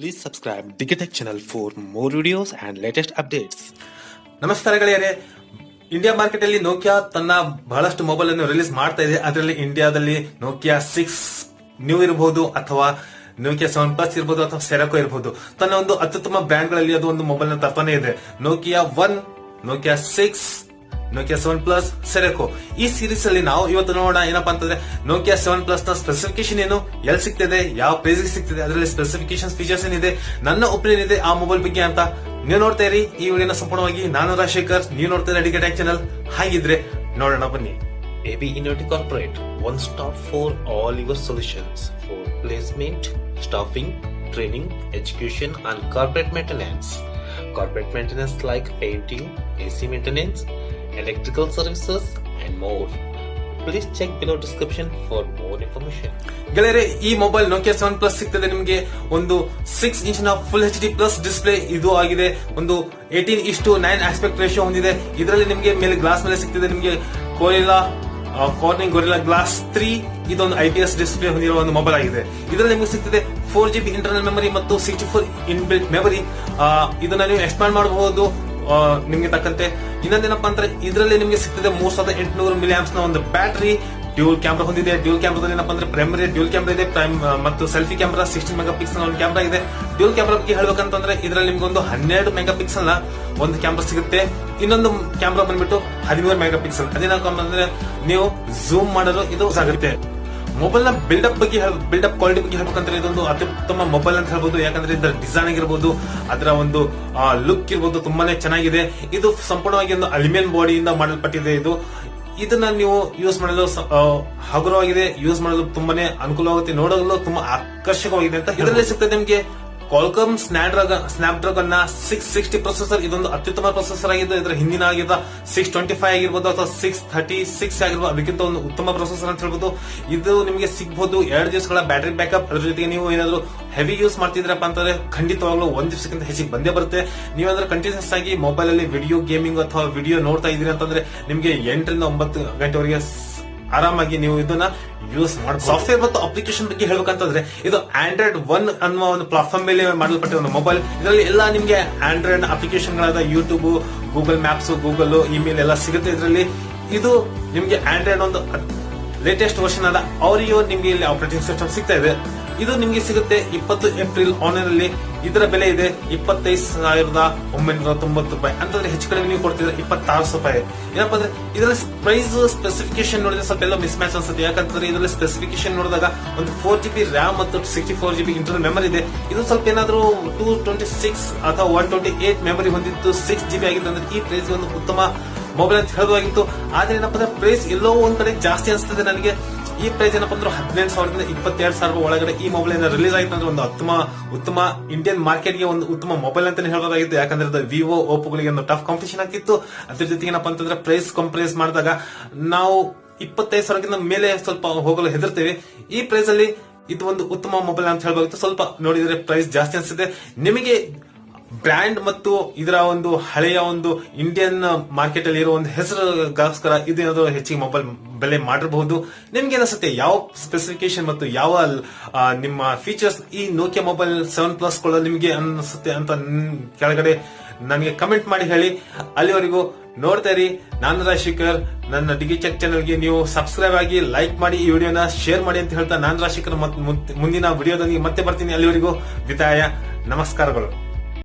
Please subscribe Diggi channel for more videos and latest updates. ನಮಸ್ಕಾರ ಗೆಳೆಯರೇ, India market ಅಲ್ಲಿ Nokia ತನ್ನ ಬಹಳಷ್ಟು ಮೊಬೈಲ್ ಅನ್ನು ರಿಲೀಸ್ ಮಾಡ್ತಾ ಇದೆ. ಅದರಲ್ಲಿ ಇಂಡಿಯಾದಲ್ಲಿ ನೋಕಿಯಾ 6 ನ್ಯೂ ಇರಬಹುದು ಅಥವಾ ನೋಕಿಯಾ 7+ ಇರಬಹುದು ಅಥವಾ ಸೆರಾಕೋ ಇರಬಹುದು. ತನ್ನ ಒಂದು ಅತ್ಯುತ್ತಮ ಬ್ರ್ಯಾಂಡ್ ಗಳಲ್ಲಿ ಅದು ಒಂದು ಮೊಬೈಲ್ ನ ತರ್ತಾನೆ ಇದೆ. Nokia 1, Nokia 6, Nokia 7+, ಸೆರಾಕೋ. ಈ ಸೀರೀಸ್ ಅಲ್ಲಿ ನಾವು ಇವತ್ತು ನೋಡೋಣ ಏನಪ್ಪಾ ಅಂತಂದ್ರೆ ನೋಕಿಯಾ 7+ ನ ಸ್ಪೆಸಿಫಿಕೇಶನ್ ಏನು, ಎಲ್ಲಿ ಸಿಗ್ತದೆ, ಯಾವ ಪ್ರೈಸ್ ಸಿಗ್ತದೆ, ಅದರಲ್ಲಿ ಸ್ಪೆಸಿಫಿಕೇಶನ್ ಫೀಚರ್ಸ್ ಏನಿದೆ, ನನ್ನ ಒಪಿನಿಯನ್ ಇದೆ ಆ ಮೊಬೈಲ್ ಬಗ್ಗೆ ಅಂತ ನೀವು ನೋಡ್ತಾ ಇರಿ ಈ ವಿಡಿಯೋನ ಸಂಪೂರ್ಣವಾಗಿ. ನಾನು ರಾಜಶೇಖರ್, ನೀವು ನೋಡ್ತಾ ಇದ್ದೀರಾ ಡಿಗಿ ಚಾನಲ್. ಹಾಗಿದ್ರೆ ನೋಡೋಣ ಬನ್ನಿ. AB Innovative Corporate, one stop for all your solutions for placement, staffing, training, education and corporate maintenance. Corporate maintenance like painting, AC maintenance, electrical services and more. Please check below description for more information. ಗೆಳೆಯರೆ, ಈ mobile Nokia 7+ ಸಿಗ್ತದೆ ನಿಮಗೆ. ಒಂದು 6 ಇಂಚಿನ full HD plus display ಇದು ಆಗಿದೆ. ಒಂದು 18:9 aspect ratio ಹೊಂದಿದೆ. ಇದರಲ್ಲಿ ನಿಮಗೆ ಮೇಲೆ ಗ್ಲಾಸ್ ಮೇಲೆ ಸಿಗ್ತದೆ ನಿಮಗೆ ಕಾರ್ನಿಂಗ್ ಗೊರಿಲ್ಲಾ ಗ್ಲಾಸ್ 3. ಇದೊಂದು IPS ಡಿಸ್ಪ್ಲೇ ಹೊಂದಿರುವ ಒಂದು ಮೊಬೈಲ್ ಆಗಿದೆ. ಇದರಲ್ಲಿ ನಿಮಗೆ ಸಿಗ್ತದೆ 4GB ಇಂಟರ್ನಲ್ ಮೆಮರಿ ಮತ್ತು 64 ಇನ್ಬಿಲ್ಟ್ ಮೆಮರಿ. ಇದನ್ನ ನೀವು ಎಕ್ಸ್ಪ್ಯಾಂಡ್ ಮಾಡಬಹುದು ನಿಮ್ಗೆ ತಕ್ಕಂತೆ. ಇನ್ನೊಂದೇನಪ್ಪಾ ಅಂದ್ರೆ ಇದರಲ್ಲಿ ನಿಮಗೆ ಸಿಗ್ತದೆ 3800 mAh ನ ಒಂದು ಬ್ಯಾಟರಿ. ಡ್ಯೂಲ್ ಕ್ಯಾಮ್ರಾ ಹೊಂದಿದೆ. ಡ್ಯೂಲ್ ಕ್ಯಾಮ್ರಾದಲ್ಲಿ ಏನಪ್ಪಾ ಅಂದ್ರೆ ಪ್ರೈಮರಿ ಡ್ಯೂಲ್ ಕ್ಯಾಮ್ರಾ ಇದೆ, ಮತ್ತು ಸೆಲ್ಫಿ ಕ್ಯಾಮ್ರಾ 16 ಮೆಗಾಪಿಕ್ಸೆಲ್ ಒಂದು ಕ್ಯಾಮ್ರಾ ಇದೆ. ಡ್ಯೂಲ್ ಕ್ಯಾಮ್ರಾ ಬಗ್ಗೆ ಹೇಳ್ಬೇಕಂತಂದ್ರೆ ಇದರಲ್ಲಿ ನಿಮ್ಗೆ ಒಂದು 12 ಮೆಗಾಪಿಕ್ಸೆಲ್ ನ ಒಂದು ಕ್ಯಾಮ್ರಾ ಸಿಗುತ್ತೆ. ಇನ್ನೊಂದು ಕ್ಯಾಮ್ರಾ ಬಂದ್ಬಿಟ್ಟು 13 ಮೆಗಾಪಿಕ್ಸೆಲ್. ಅದೇನಪ್ಪ ಅಂದ್ರೆ ನೀವು ಝೂಮ್ ಮಾಡಲು ಇದು ಆಗುತ್ತೆ. ಮೊಬೈಲ್ ನ ಬಿಲ್ಡಪ್ ಕ್ವಾಲಿಟಿ ಬಗ್ಗೆ ಹೇಳ್ಬೇಕಂದ್ರೆ ಇದೊಂದು ಅತ್ಯುತ್ತಮ ಮೊಬೈಲ್ ಅಂತ ಹೇಳ್ಬೋದು. ಯಾಕಂದ್ರೆ ಇದರ ಡಿಸೈನ್ ಆಗಿರ್ಬೋದು, ಅದರ ಒಂದು ಲುಕ್ ಇರ್ಬೋದು, ತುಂಬಾನೇ ಚೆನ್ನಾಗಿದೆ. ಇದು ಸಂಪೂರ್ಣವಾಗಿ ಒಂದು ಅಲ್ಯೂಮಿನಿಯಂ ಬಾಡಿಯಿಂದ ಮಾಡಲ್ಪಟ್ಟಿದೆ. ಇದನ್ನ ನೀವು ಯೂಸ್ ಮಾಡಲು ಹಗುರವಾಗಿದೆ, ಯೂಸ್ ಮಾಡಲು ತುಂಬಾನೇ ಅನುಕೂಲವಾಗುತ್ತೆ, ನೋಡಲು ತುಂಬಾ ಆಕರ್ಷಕವಾಗಿದೆ ಅಂತ. ಇದರಲ್ಲಿ ಸಿಗ್ತದೆ ನಿಮಗೆ ಕ್ವಾಲ್ಕಾಮ್ ಸ್ನ್ಯಾಪ್ಡ್ರಾಗನ್ 660 ಪ್ರೊಸೆಸರ್. ಇದೊಂದು ಅತ್ಯುತ್ತಮ ಪ್ರೊಸೆಸರ್ ಆಗಿದ್ದು. ಇದರ ಹಿಂದಿನ ಆಗಿದ್ದ 625 ಆಗಿರ್ಬೋದು ಅಥವಾ 636 ಆಗಿರ್ಬೋದು, ಅದಕ್ಕಿಂತ ಒಂದು ಉತ್ತಮ ಪ್ರೊಸೆಸರ್ ಅಂತ ಹೇಳ್ಬೋದು. ಇದು ನಿಮಗೆ ಸಿಗಬಹುದು 2 ದಿವಸಗಳ ಬ್ಯಾಟರಿ ಬ್ಯಾಕಪ್. ಅದ್ರ ಜೊತೆಗೆ ನೀವು ಏನಾದ್ರು ಹೆವಿ ಯೂಸ್ ಮಾಡ್ತಿದ್ರಪ್ಪ ಅಂತಂದ್ರೆ ಖಂಡಿತವಾಗ್ಲೂ 1 ದಿವಸಕ್ಕಿಂತ ಹೆಚ್ಚಿಗೆ ಬಂದೇ ಬರುತ್ತೆ. ನೀವಾದ್ರೆ ಕಂಟಿನ್ಯೂಸ್ ಆಗಿ ಮೊಬೈಲ್ ಅಲ್ಲಿ ವಿಡಿಯೋ ಗೇಮಿಂಗ್ ಅಥವಾ ವಿಡಿಯೋ ನೋಡ್ತಾ ಇದೀರಿ ಅಂತಂದ್ರೆ ನಿಮಗೆ 8 ರಿಂದ 9 ಗಂಟೆವರೆಗೆ ಆರಾಮಾಗಿ ನೀವು ಇದನ್ನ ಯೂಸ್ ಮಾಡಬಹುದು. ಸಾಫ್ಟ್ವೇರ್ ಮತ್ತು ಅಪ್ಲಿಕೇಶನ್ ಬಗ್ಗೆ ಹೇಳ್ಬೇಕಂತಂದ್ರೆ ಇದು ಆಂಡ್ರಾಯ್ಡ್ 1 ಅನ್ನುವ ಒಂದು ಪ್ಲಾಟ್ಫಾರ್ಮ್ ಮೇಲೆ ಮಾಡಲ್ಪಟ್ಟ ಒಂದು ಮೊಬೈಲ್. ಇದರಲ್ಲಿ ಎಲ್ಲ ನಿಮಗೆ ಆಂಡ್ರಾಯ್ಡ್ ಅಪ್ಲಿಕೇಶನ್ ಗಳಾದ YouTube, Google maps, Google email ಎಲ್ಲ ಸಿಗುತ್ತೆ ಇದರಲ್ಲಿ. ಇದು ನಿಮಗೆ ಆಂಡ್ರಾಯ್ಡ್ ಒಂದು ಲೇಟೆಸ್ಟ್ ವರ್ಷನ್ ಆದ ಆರಿಯೋ ನಿಮಗೆ ಇಲ್ಲಿ ಆಪರೇಟಿಂಗ್ ಸಿಸ್ಟಮ್ ಸಿಗ್ತಾ ಇದೆ. ಇದು ನಿಮಗೆ ಸಿಗುತ್ತೆ 20 ಏಪ್ರಿಲ್ ಆನ್ಲೈನ್ ಅಲ್ಲಿ. ಇದರ ಬೆಲೆ ಇದೆ 25,990 ರೂಪಾಯಿ. ಅಂತಂದ್ರೆ ಹೆಚ್ಚು ಕಡಿಮೆ ನೀವು ಕೊಡ್ತಿದ್ರೆ 26,000 ರೂಪಾಯಿ. ಏನಪ್ಪಾ ಅಂದ್ರೆ ಇದರಲ್ಲಿ ಪ್ರೈಸ್ ಸ್ಪೆಸಿಫಿಕೇಶನ್ ನೋಡಿದ್ರೆ ಸ್ವಲ್ಪ ಎಲ್ಲ ಮಿಸ್ ಮ್ಯಾಚ್ ಅನ್ಸುತ್ತೆ. ಯಾಕಂತಂದ್ರೆ ಇದರಲ್ಲಿ ಸ್ಪೆಸಿಫಿಕೇಶನ್ ನೋಡಿದಾಗ ಒಂದು 4GB RAM ಮತ್ತು 64GB ಇಂಟರ್ನಲ್ ಮೆಮರಿ ಇದೆ. ಇದು ಸ್ವಲ್ಪ ಏನಾದ್ರು 226 ಅಥವಾ 128 ಮೆಮರಿ ಹೊಂದಿದ್ದು 6GB ಆಗಿತ್ತು ಅಂದ್ರೆ ಈ ಪ್ರೈಸ್ ಒಂದು ಉತ್ತಮ ಮೊಬೈಲ್ ಅಂತ ಹೇಳೋದಾಗಿತ್ತು. ಆದ್ರೆ ಏನಪ್ಪಾ ಅಂದ್ರೆ ಪ್ರೈಸ್ ಎಲ್ಲೋ ಒಂದ್ ಕಡೆ ಜಾಸ್ತಿ ಅನಿಸ್ತದೆ ನನಗೆ. ಈ ಪ್ರೈಸ್ ಏನಪ್ಪಾ ಅಂದ್ರೆ 18,000ದಿಂದ 22,000 ಒಳಗಡೆ ಈ ಮೊಬೈಲ್ ರಿಲೀಸ್ ಆಯ್ತು ಅಂದ್ರೆ ಒಂದು ಉತ್ತಮ ಇಂಡಿಯನ್ ಮಾರ್ಕೆಟ್ಗೆ ಒಂದು ಉತ್ತಮ ಮೊಬೈಲ್ ಅಂತಾನೆ ಹೇಳೋದಾಗಿತ್ತು. ಯಾಕಂದ್ರೆ ಅದು ವಿವೋ, ಓಪೋಗಳಿಗೆ ಒಂದು ಟಫ್ ಕಾಂಪಿಟೇಷನ್ ಆಗ್ತಿತ್ತು. ಅದ್ರ ಜೊತೆಗೆ ಏನಪ್ಪಾ ಅಂತಂದ್ರೆ ಪ್ರೈಸ್ ಕಂಪೇರ್ ಮಾಡಿದಾಗ ನಾವು 25,000ಕ್ಕಿಂತ ಮೇಲೆ ಸ್ವಲ್ಪ ಹೋಗಲು ಹೆದರ್ತೇವೆ. ಈ ಪ್ರೈಸ್ ಅಲ್ಲಿ ಇದು ಒಂದು ಉತ್ತಮ ಮೊಬೈಲ್ ಅಂತ ಹೇಳಬಹುದು. ಸ್ವಲ್ಪ ನೋಡಿದ್ರೆ ಪ್ರೈಸ್ ಜಾಸ್ತಿ ಅನ್ಸುತ್ತೆ. ನಿಮಗೆ ಬ್ರ್ಯಾಂಡ್ ಮತ್ತು ಇದರ ಒಂದು ಹಳೆಯ ಒಂದು ಇಂಡಿಯನ್ ಮಾರ್ಕೆಟ್ ಅಲ್ಲಿ ಇರೋ ಒಂದು ಹೆಸರುಗೋಸ್ಕರ ಇದೇನಾದ್ರು ಹೆಚ್ಚಿಗೆ ಮೊಬೈಲ್ ಬೆಲೆ ಮಾಡಿರಬಹುದು. ನಿಮ್ಗೆ ಅನಿಸುತ್ತೆ ಯಾವ ಸ್ಪೆಸಿಫಿಕೇಶನ್ ಮತ್ತು ಯಾವ ನಿಮ್ಮ ಫೀಚರ್ಸ್ ಈ ನೋಕಿಯಾ ಮೊಬೈಲ್ 7+ ಕೊಳ್ಳಲು ನಿಮಗೆ ಅನಿಸುತ್ತೆ ಅಂತ ಕೆಳಗಡೆ ನನಗೆ ಕಮೆಂಟ್ ಮಾಡಿ ಹೇಳಿ. ಅಲ್ಲಿವರೆಗೂ ನೋಡ್ತಾ ಇರಿ. ನಾನು ರಾಜಶೇಖರ್. ನನ್ನ ಡಿಗಿ ಚಾನಲ್ಗೆ ನೀವು ಸಬ್ಸ್ಕ್ರೈಬ್ ಆಗಿ, ಲೈಕ್ ಮಾಡಿ, ಈ ವಿಡಿಯೋನ ಶೇರ್ ಮಾಡಿ ಅಂತ ಹೇಳ್ತಾ ನಾನು ರಾಜಶೇಖರ್ ಮುಂದಿನ ವಿಡಿಯೋದಲ್ಲಿ ಮತ್ತೆ ಬರ್ತೀನಿ. ಅಲ್ಲಿವರೆಗೂ ವಿದಾಯ, ನಮಸ್ಕಾರಗಳು.